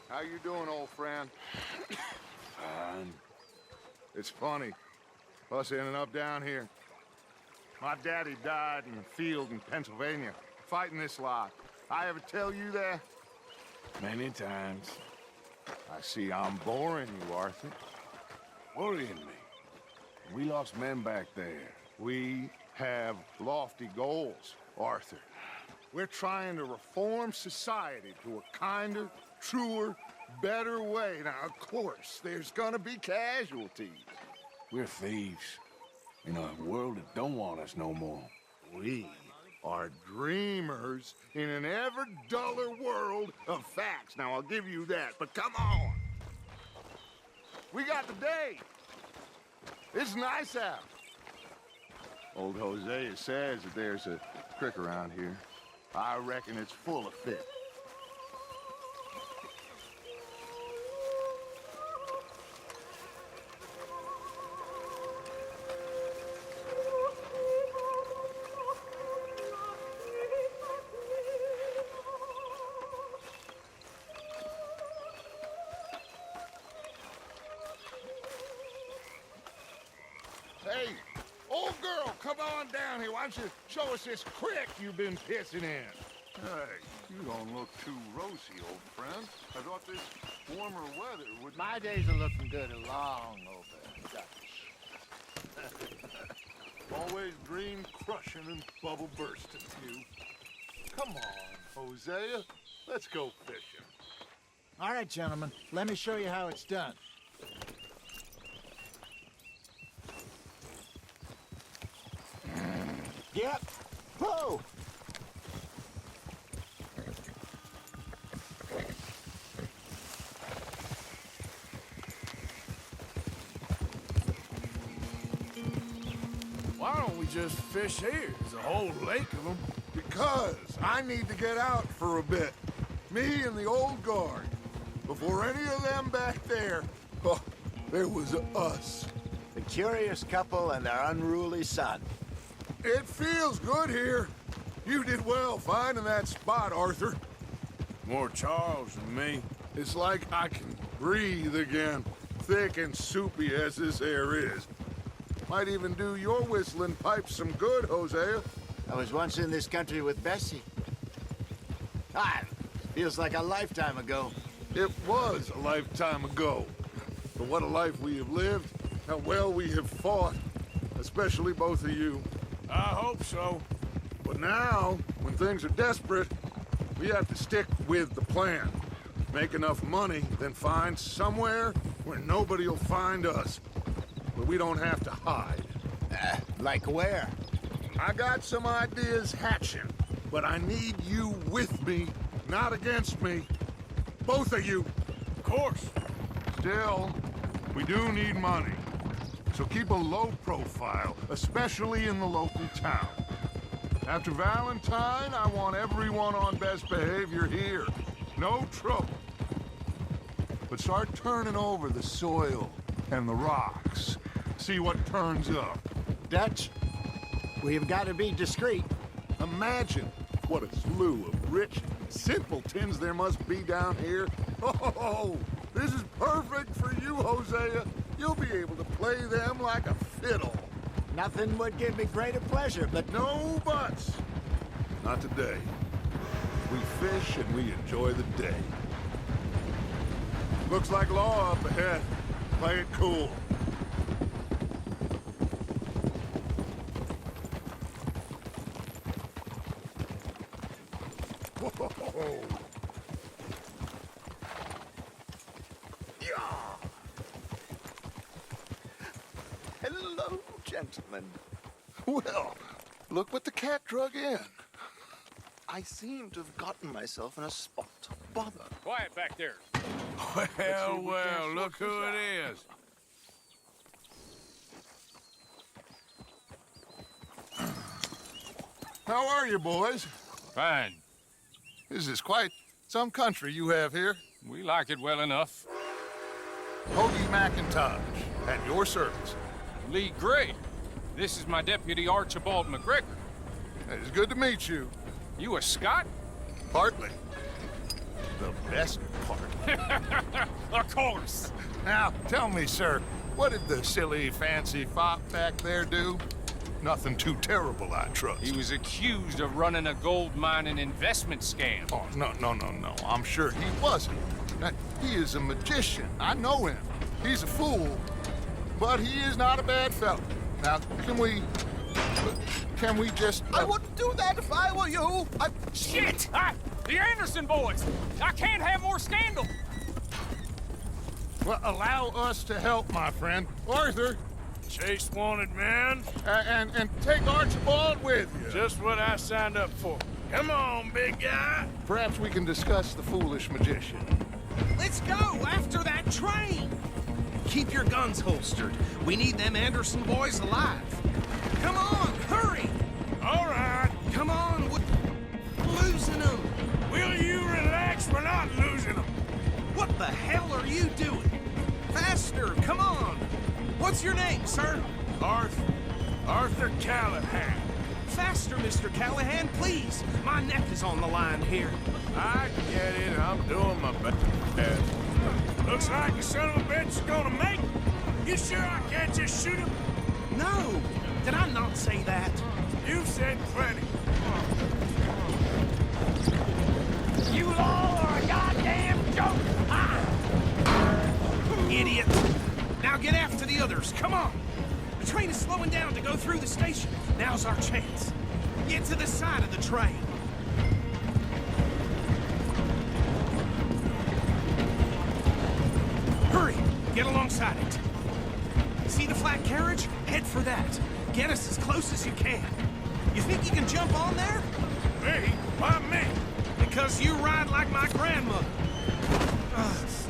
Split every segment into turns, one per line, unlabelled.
How you doing, old friend?
Fine.
It's funny, us ending up down here. My daddy died in the field in Pennsylvania, fighting this lot. I ever tell you that?
Many times.
I see I'm boring you, Arthur.
Worrying me. We lost men back there.
We have lofty goals, Arthur. We're trying to reform society to a kinder, truer, better way. Now, of course, there's gonna be casualties.
We're thieves. In a world that don't want us no more.
We are dreamers in an ever duller world of facts. Now, I'll give you that, but come on. We got the day. It's nice out. Old Hosea says that there's a creek around here. I reckon it's full of fish. Hey, old girl, come on down here. Why don't you show us this creek you've been pissing in?
Hey, you don't look too rosy, old friend. I thought this warmer weather would...
My days are looking good along over Dutch.
Always dream crushing and bubble bursting, you. Come on, Hosea. Let's go fishing.
All right, gentlemen, let me show you how it's done. Yep. Whoa!
Why don't we just fish here? There's a whole lake of them.
Because I need to get out for a bit. Me and the old guard. Before any of them back there, oh, there was us.
The curious couple and their unruly son.
It feels good here. You did well finding that spot, Arthur.
More Charles than me.
It's like I can breathe again, thick and soupy as this air is. Might even do your whistling pipes some good, Hosea.
I was once in this country with Bessie. Feels like a lifetime ago.
It was a lifetime ago. But what a life we have lived, how well we have fought, especially both of you.
I hope so.
But now, when things are desperate, we have to stick with the plan. Make enough money, then find somewhere where nobody will find us. Where we don't have to hide.
Like where?
I got some ideas hatching, but I need you with me, not against me. Both of you.
Of course.
Still, we do need money. So keep a low profile, especially in the local town. After Valentine, I want everyone on best behavior here. No trouble. But start turning over the soil and the rocks. See what turns up.
Dutch, we've got to be discreet.
Imagine what a slew of rich simpletons there must be down here. Oh, this is perfect for you, Hosea. You'll be able to play them like a fiddle.
Nothing would give me greater pleasure, but
No buts. Not today. We fish and we enjoy the day. Looks like law up ahead. Play it cool. Whoa.
Hello, gentlemen. Well, look what the cat drug in.
I seem to have gotten myself in a spot of bother.
Quiet back there.
Well, well, look who it is.
How are you, boys?
Fine.
This is quite some country you have here.
We like it well enough.
Hoagie McIntosh, at your service.
Lee Gray. This is my deputy Archibald McGregor.
It's good to meet you.
You a Scot?
Partly. The best part.
Of course.
Now, tell me, sir, what did the silly, fancy fop back there do? Nothing too terrible, I trust.
He was accused of running a gold mining investment scam.
Oh, no. I'm sure he wasn't. He is a magician. I know him. He's a fool, but he is not a bad fellow. Now, can we just...
I wouldn't do that if I were you.
Shit! The Anderson boys! I can't have more scandal!
Well, allow us to help, my friend. Arthur,
Chase wanted man.
and take Archibald with you.
Just what I signed up for. Come on, big guy.
Perhaps we can discuss the foolish magician.
Let's go after that train! Keep your guns holstered. We need them Anderson boys alive. Come on, hurry!
All right.
Come on, we're losing them.
Will you relax? We're not losing them.
What the hell are you doing? Faster, come on! What's your name, sir?
Arthur Callahan.
Faster, Mr. Callahan, please. My neck is on the line here.
I get it. I'm doing my best. Looks like the son of a bitch is gonna make it. You sure I can't just shoot him?
No, did I not say that?
You've said plenty.
You all are a goddamn joke!
Idiot! Now get after the others, come on! The train is slowing down to go through the station. Now's our chance. Get to the side of the train. Hurry! Get alongside it. See the flat carriage? Head for that. Get us as close as you can. You think you can jump on there?
Me? Why me?
Because you ride like my grandmother.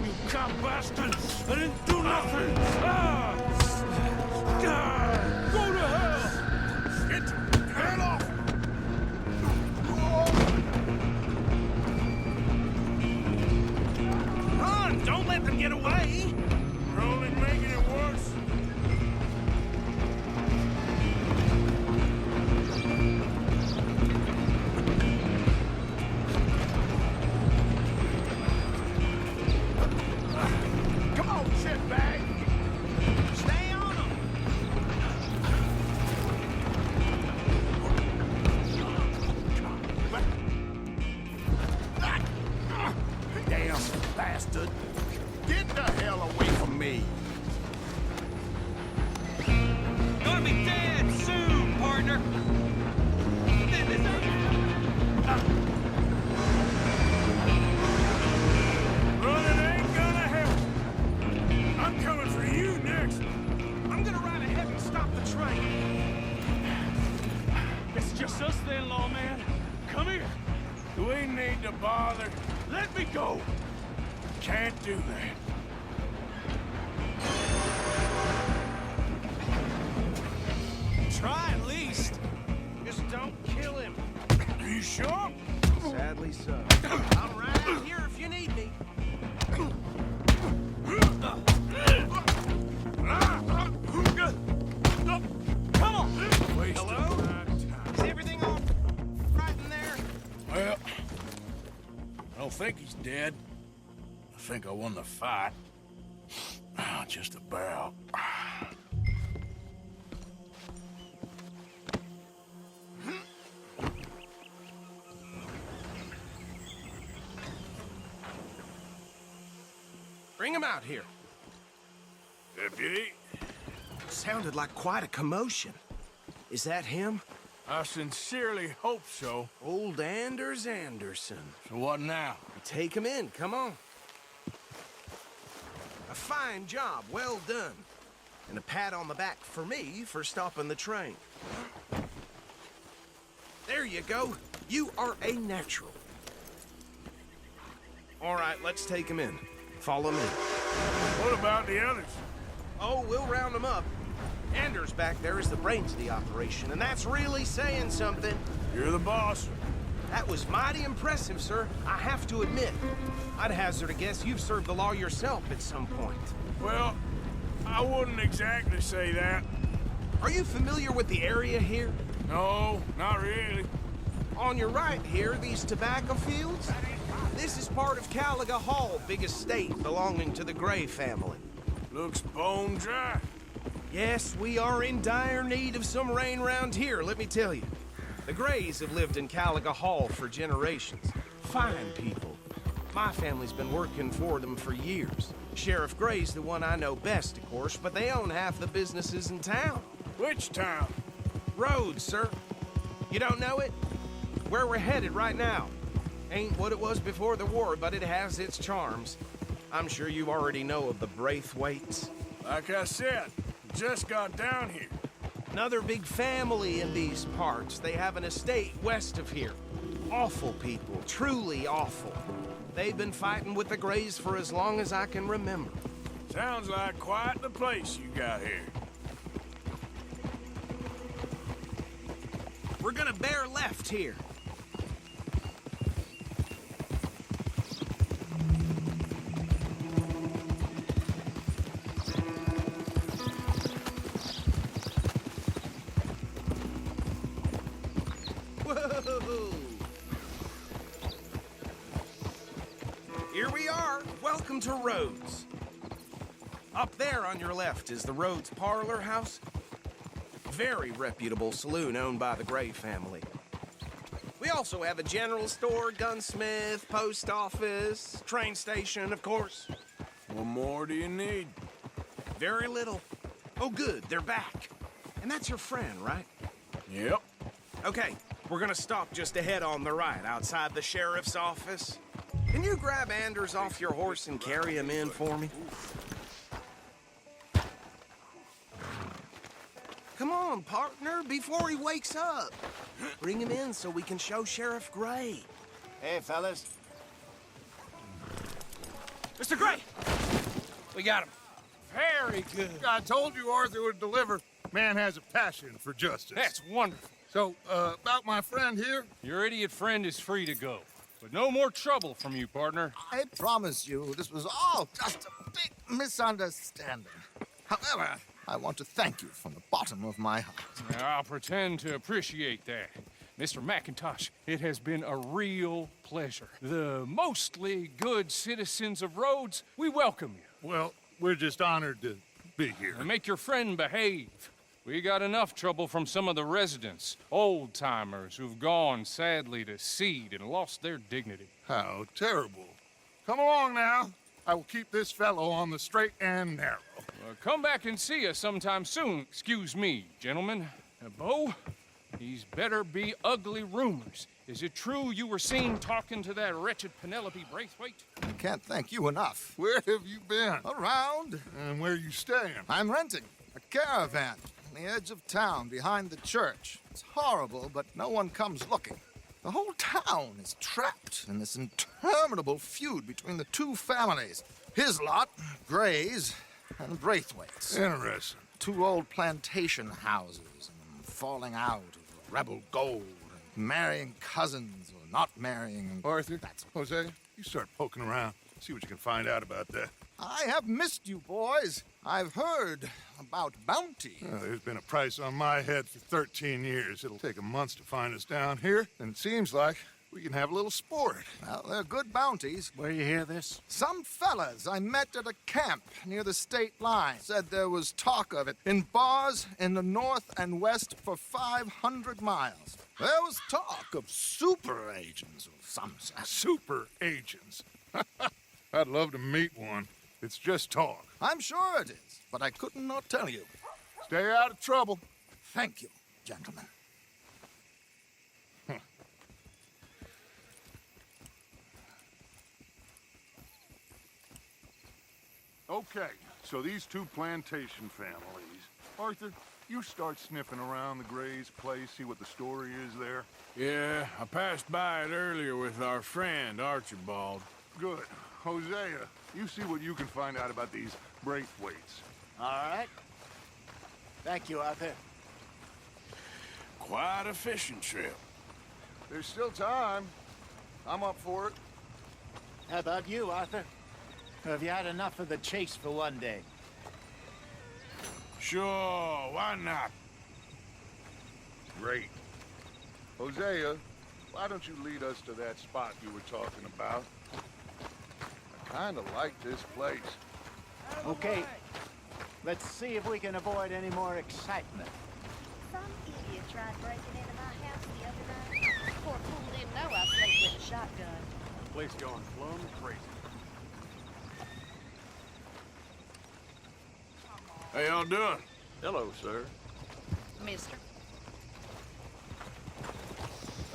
You cop bastard! I didn't do nothing! Go to hell! Get the hell off!
Run! Don't let them get away!
We're only making it worse.
Come on, shitbag!
Stay on them!
Damn bastard! Get the hell away from me!
Gonna be dead soon, partner!
Running ain't gonna help. I'm coming for you next.
I'm gonna ride ahead and stop the train.
It's just us then, lawman. Come here.
Do we need to bother?
Let me go.
Can't do that.
Try at least. Just don't kill him.
Are you sure?
Sadly so. I'll ride out here if you need me. Come on! Hello? Is everything all right in there?
Well, I don't think he's dead. I think I won the fight. Just about.
Bring him out here.
Deputy,
Sounded like quite a commotion. Is that him?
I sincerely hope so.
Old Anders Anderson.
So what now?
Take him in, come on. A fine job, well done. And a pat on the back for me for stopping the train. There you go. You are a natural. All right, let's take him in. Follow me.
What about the others?
Oh, we'll round them up. Anders back there is the brains of the operation, and that's really saying something.
You're the boss.
That was mighty impressive, sir. I have to admit. I'd hazard a guess you've served the law yourself at some point.
Well, I wouldn't exactly say that.
Are you familiar with the area here?
No, not really.
On your right here, these tobacco fields? This is part of Caliga Hall, big estate belonging to the Gray family.
Looks bone dry.
Yes, we are in dire need of some rain round here, let me tell you. The Grays have lived in Caliga Hall for generations. Fine people. My family's been working for them for years. Sheriff Gray's the one I know best, of course, but they own half the businesses in town.
Which town?
Rhodes, sir. You don't know it? Where we're headed right now. Ain't what it was before the war, but it has its charms. I'm sure you already know of the Braithwaites.
Like I said, just got down here.
Another big family in these parts. They have an estate west of here. Awful people, truly awful. They've been fighting with the Grays for as long as I can remember.
Sounds like quite the place you got here.
We're gonna bear left here. Whoa! Here we are. Welcome to Rhodes. Up there on your left is the Rhodes Parlor House. Very reputable saloon owned by the Gray family. We also have a general store, gunsmith, post office, train station, of course.
What more do you need?
Very little. Oh, good, they're back. And that's your friend, right?
Yep.
Okay, we're gonna stop just ahead on the right, outside the sheriff's office. Can you grab Anders off your horse and carry him in for me? Come on, partner, before he wakes up. Bring him in so we can show Sheriff Gray.
Hey, fellas.
Mr. Gray! We got him. Very good.
I told you Arthur would deliver. Man has a passion for justice.
That's wonderful.
So, about my friend here?
Your idiot friend is free to go. But no more trouble from you, partner.
I promise you, this was all just a big misunderstanding. However, I want to thank you from the bottom of my heart.
I'll pretend to appreciate that. Mr. McIntosh, it has been a real pleasure. The mostly good citizens of Rhodes, we welcome you.
Well, we're just honored to be here.
And make your friend behave. We got enough trouble from some of the residents, old-timers who've gone, sadly, to seed and lost their dignity.
How terrible. Come along now. I will keep this fellow on the straight and narrow.
Come back and see us sometime soon. Excuse me, gentlemen. Bo, these better be ugly rumors. Is it true you were seen talking to that wretched Penelope Braithwaite?
I can't thank you enough.
Where have you been?
Around,
And where you staying?
I'm renting a caravan on the edge of town behind the church. It's horrible, but no one comes looking. The whole town is trapped in this interminable feud between the two families. His lot, Gray's, and Braithwaite's.
Interesting.
Two old plantation houses, and falling out of rebel gold, and marrying cousins or not marrying. And
Arthur,
that's
Jose, you start poking around. See what you can find out about that.
I have missed you, boys. I've heard about bounty.
There's been a price on my head for 13 years. It'll take a month to find us down here, and it seems like we can have a little sport.
Well, they're good bounties.
Where you hear this?
Some fellas I met at a camp near the state line said there was talk of it in bars in the north and west for 500 miles. There was talk of super agents of some sort.
Super agents. I'd love to meet one. It's just talk.
I'm sure it is, but I couldn't not tell you.
Stay out of trouble.
Thank you, gentlemen.
Okay, so these two plantation families. Arthur,
you start sniffing around the Gray's place, see what the story is there?
Yeah, I passed by it earlier with our friend, Archibald.
Good. Hosea, you see what you can find out about these Braithwaites.
All right. Thank you, Arthur.
Quite a fishing trip.
There's still time. I'm up for it.
How about you, Arthur? Or have you had enough of the chase for one day?
Sure, why not?
Great. Hosea, why don't you lead us to that spot you were talking about? I kind of like this place.
Okay. Let's see if we can avoid any more excitement.
Some idiot tried breaking into my house the other night. Poor fool didn't know I slept with a shotgun.
Place going plumb crazy.
How y'all doing?
Hello, sir.
Mister.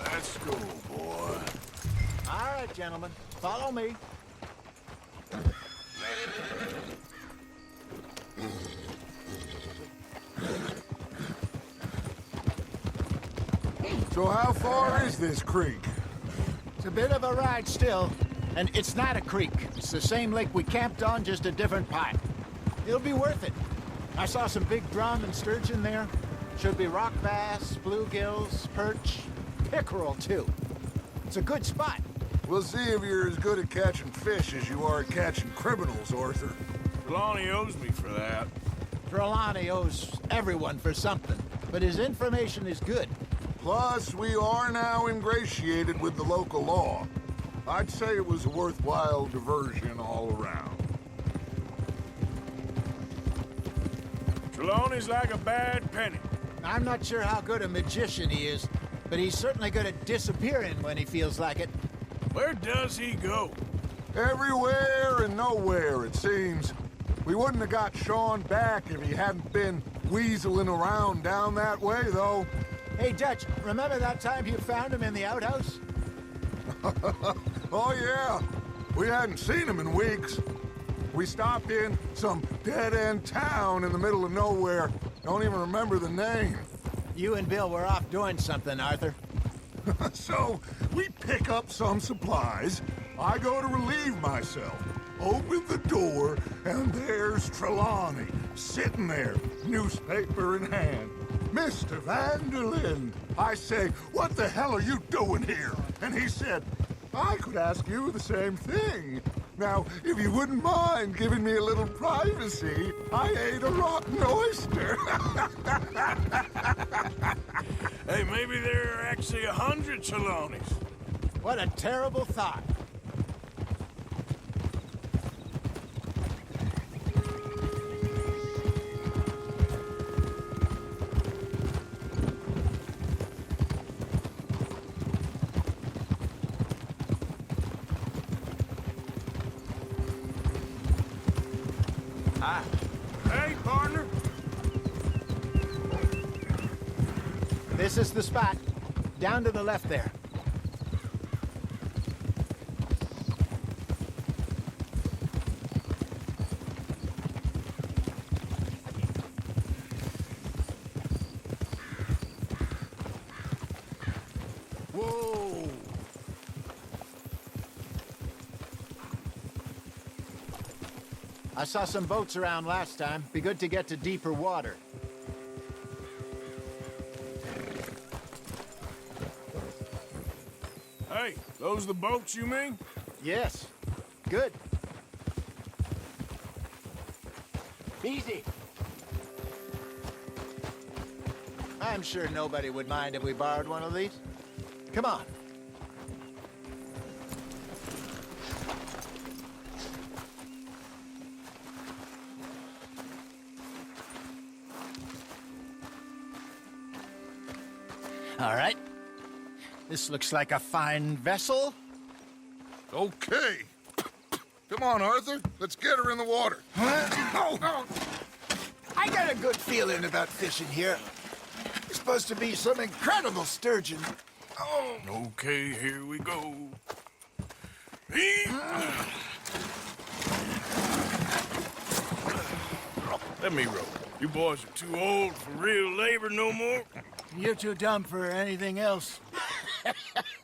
That's cool, boy.
All right, gentlemen. Follow me.
So how far is this creek?
It's a bit of a ride still, and it's not a creek. It's the same lake we camped on, just a different pipe. It'll be worth it. I saw some big drum and sturgeon there. Should be rock bass, bluegills, perch, pickerel too. It's a good spot.
We'll see if you're as good at catching fish as you are at catching criminals, Arthur.
Trelawney owes me for that.
Trelawney owes everyone for something, but his information is good.
Plus, we are now ingratiated with the local law. I'd say it was a worthwhile diversion all around.
Trelawney's like a bad penny.
I'm not sure how good a magician he is, but he's certainly good at disappearing when he feels like it.
Where does he go?
Everywhere and nowhere, it seems. We wouldn't have got Sean back if he hadn't been weaseling around down that way, though.
Hey, Dutch, remember that time you found him in the outhouse?
Oh, yeah. We hadn't seen him in weeks. We stopped in some dead-end town in the middle of nowhere. Don't even remember the name.
You and Bill were off doing something, Arthur.
So, we pick up some supplies. I go to relieve myself. Open the door, and there's Trelawney, sitting there, newspaper in hand. Mr. Vanderlyn. I say, what the hell are you doing here? And he said, I could ask you the same thing. Now, if you wouldn't mind giving me a little privacy, I ate a rotten oyster.
Hey, maybe there are actually 100 Trelawneys.
What a terrible thought.
Hey, partner.
This is the spot. Down to the left there.
Whoa!
I saw some boats around last time. Be good to get to deeper water.
Hey, those the boats you mean?
Yes. Good. Easy. I'm sure nobody would mind if we borrowed one of these. Come on. All right. This looks like a fine vessel.
Okay. Come on, Arthur. Let's get her in the water.
Oh, I got a good feeling about fishing here. It's supposed to be some incredible sturgeon. Oh,
Okay, here we go. Let me row. You boys are too old for real labor no more?
You're too dumb for anything else.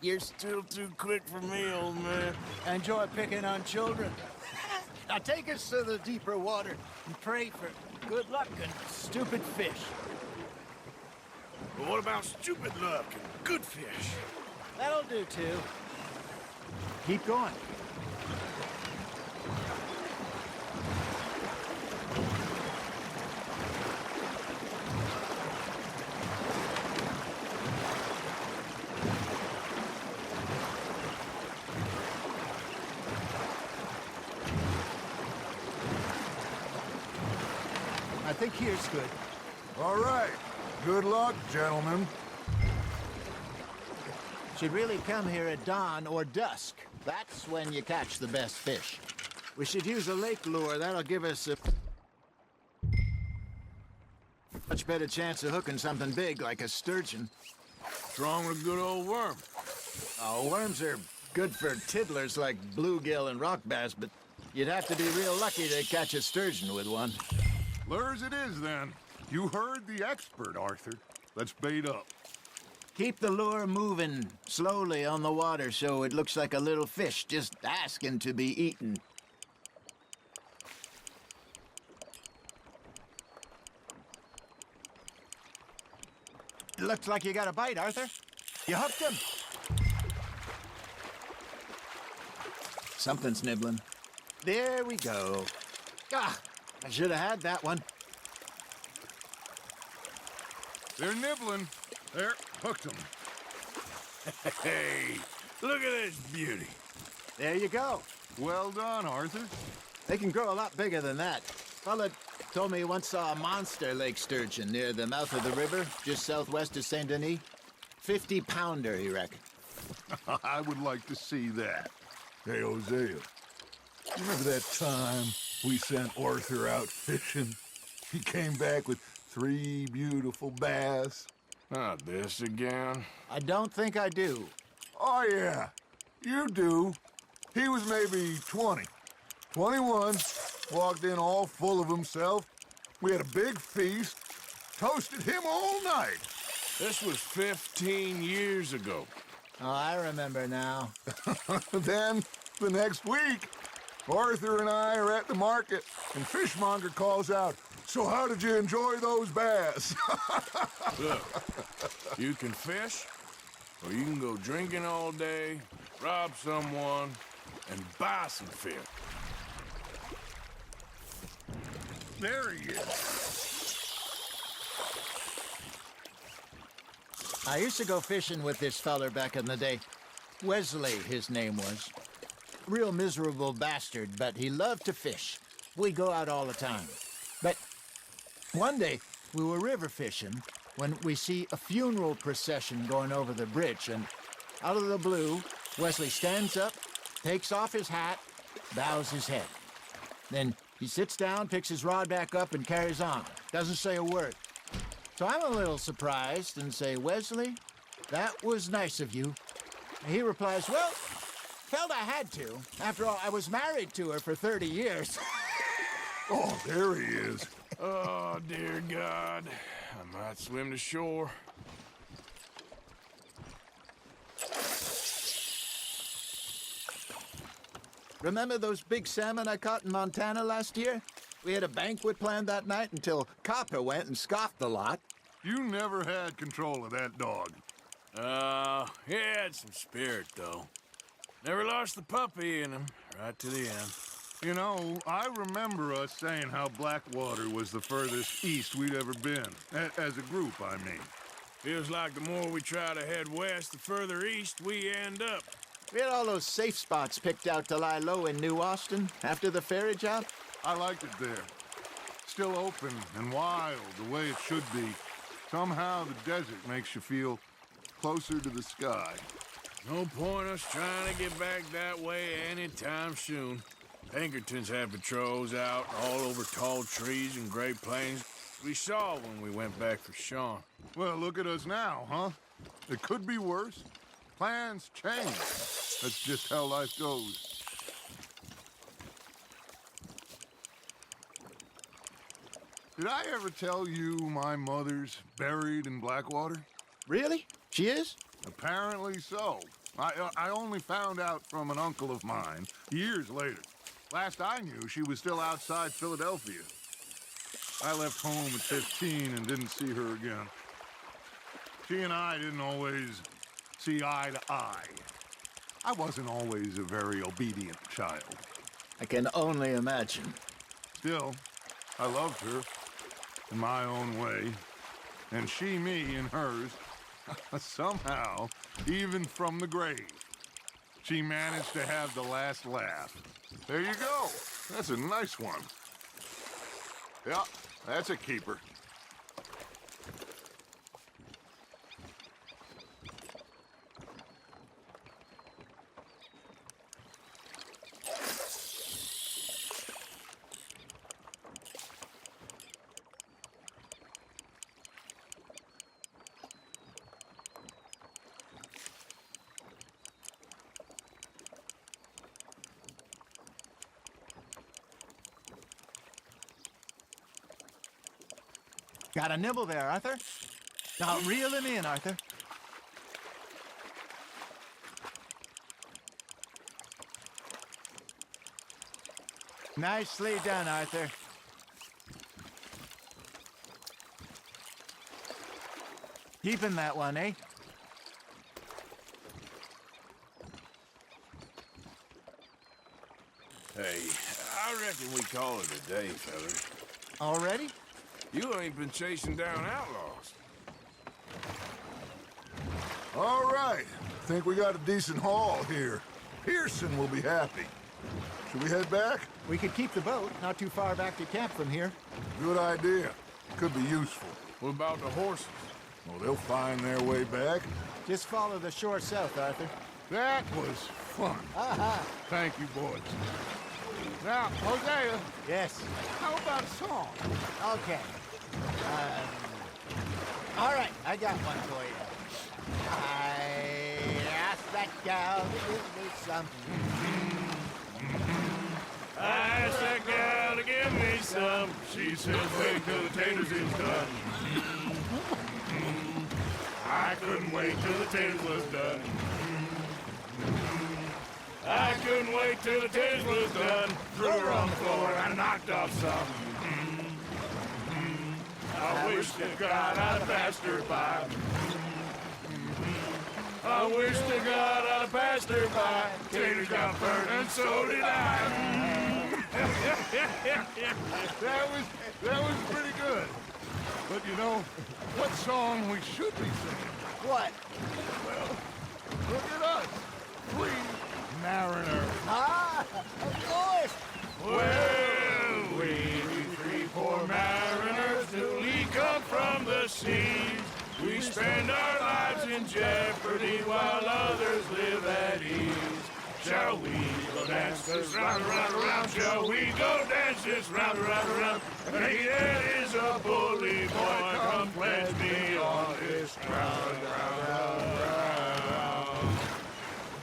You're still too quick for me, old man.
Enjoy picking on children. Now take us to the deeper water and pray for good luck and stupid fish.
But what about stupid luck and good fish?
That'll do, too. Keep going. I think here's good.
All right. Good luck, gentlemen.
Should really come here at dawn or dusk. That's when you catch the best fish. We should use a lake lure. That'll give us a much better chance of hooking something big like a sturgeon.
What's wrong with a good old worm?
Oh, worms are good for tiddlers like bluegill and rock bass, but you'd have to be real lucky to catch a sturgeon with one.
Lures it is, then. You heard the expert, Arthur. Let's bait up.
Keep the lure moving slowly on the water so it looks like a little fish just asking to be eaten. Looks like you got a bite, Arthur. You hooked him. Something's nibbling. There we go. Ah, I should have had that one.
They're nibbling. There, hooked them.
Hey, look at this beauty.
There you go.
Well done, Arthur.
They can grow a lot bigger than that. Fella told me he once saw a monster lake sturgeon near the mouth of the river, just southwest of Saint Denis. 50-pounder, he reckoned.
I would like to see that. Hey, Hosea, remember that time we sent Arthur out fishing? He came back with 3 beautiful bass.
Not this again.
I don't think I do.
Oh, yeah, you do. He was maybe 20, 21, walked in all full of himself. We had a big feast, toasted him all night.
This was 15 years ago.
Oh, I remember now.
Then, the next week, Arthur and I are at the market, and Fishmonger calls out, "So how did you enjoy those bass?"
Look, you can fish, or you can go drinking all day, rob someone, and buy some fish.
There he is.
I used to go fishing with this feller back in the day. Wesley, his name was. Real miserable bastard, but he loved to fish. We'd go out all the time. But one day, we were river fishing when we see a funeral procession going over the bridge, and out of the blue, Wesley stands up, takes off his hat, bows his head. Then he sits down, picks his rod back up, and carries on. Doesn't say a word. So I'm a little surprised and say, "Wesley, that was nice of you." He replies, "Well, felt I had to. After all, I was married to her for 30 years.
Oh, there he is.
Oh, dear God. I might swim to shore.
Remember those big salmon I caught in Montana last year? We had a banquet planned that night until Copper went and scoffed the lot.
You never had control of that dog.
He had some spirit, though. Never lost the puppy in him, right to the end.
You know, I remember us saying how Blackwater was the furthest east we'd ever been. As a group, I mean.
Feels like the more we try to head west, the further east we end up.
We had all those safe spots picked out to lie low in New Austin after the ferry job.
I liked it there. Still open and wild, the way it should be. Somehow the desert makes you feel closer to the sky.
No point us trying to get back that way anytime soon. Pinkertons had patrols out all over tall trees and Great Plains. We saw when we went back for Sean.
Well, look at us now, huh? It could be worse. Plans change. That's just how life goes. Did I ever tell you my mother's buried in Blackwater?
Really? She is?
Apparently so. I only found out from an uncle of mine years later. Last I knew, she was still outside Philadelphia. I left home at 15 and didn't see her again. She and I didn't always see eye to eye. I wasn't always a very obedient child.
I can only imagine.
Still, I loved her in my own way, and she me in hers. Somehow, even from the grave, she managed to have the last laugh. There you go. That's a nice one. Yeah, that's a keeper.
Got a nibble there, Arthur? Now reel him in, Arthur. Nicely done, Arthur. Keeping that one, eh?
Hey, I reckon we call it a day, fellas.
Already?
You ain't been chasing down outlaws.
All right. Think we got a decent haul here. Pearson will be happy. Should we head back?
We could keep the boat not too far back to camp from here.
Good idea. Could be useful.
What about the horses?
Well, they'll find their way back.
Just follow the shore south, Arthur.
That was fun. Thank you, boys. Now, Hosea,
Yes.
how about a song?
Okay. All right, I got one for you. I asked that gal to give me something.
I asked that gal to give me some. She said, wait till the taters is done. I couldn't wait till the taters was done. I couldn't wait till the taters was done. Threw her on the floor and I knocked off some. I wish to God I'd passed her by. I wish to God I'd have passed her by. Taters got burned and so did I.
That was pretty good. But you know, what song we should be singing?
What?
Well, look at us. Free mariner.
Ah, of course.
Well, we three poor mariners newly come from the seas. We spend our lives in jeopardy while others live at ease. Shall we go dance this round, around, around? Shall we go dance this round, around, around? Hey, that is a bully boy. Come pledge me on this ground, ground.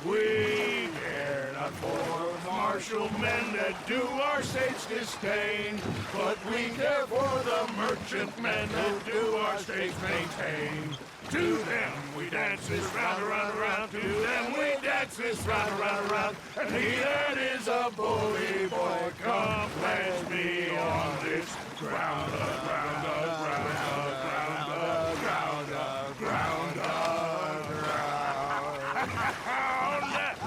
We care not for martial men that do our state's disdain, but we care for the merchant men who do our state's maintain. To them we dance this round, around, around. To them we dance this round, around, around. And he that is a bully boy, come pledge me on this ground, ground, ground, ground, ground, ground, ground.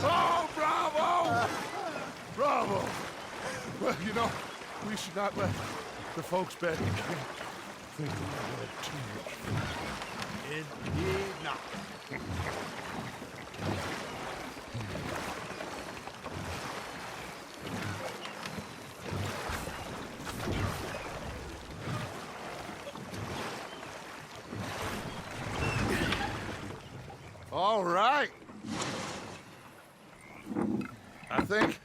Oh, bravo! Bravo! Well, you know, we should not let the folks back in camp think we had too much fun.
Indeed not.
All right. I think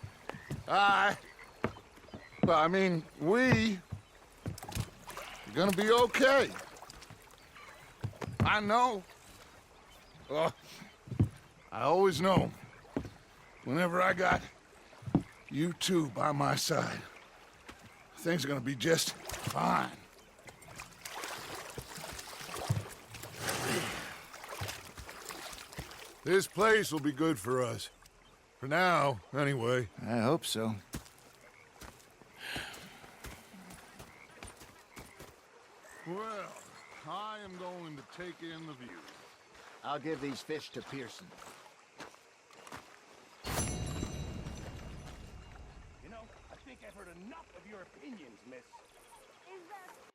we are gonna be okay. I know. I always know. Whenever I got you two by my side, things are gonna be just fine. This place will be good for us. For now, anyway.
I hope so.
Well, I am going to take in the view.
I'll give these fish to Pearson.
You know, I think I've heard enough of your opinions, miss.
Is that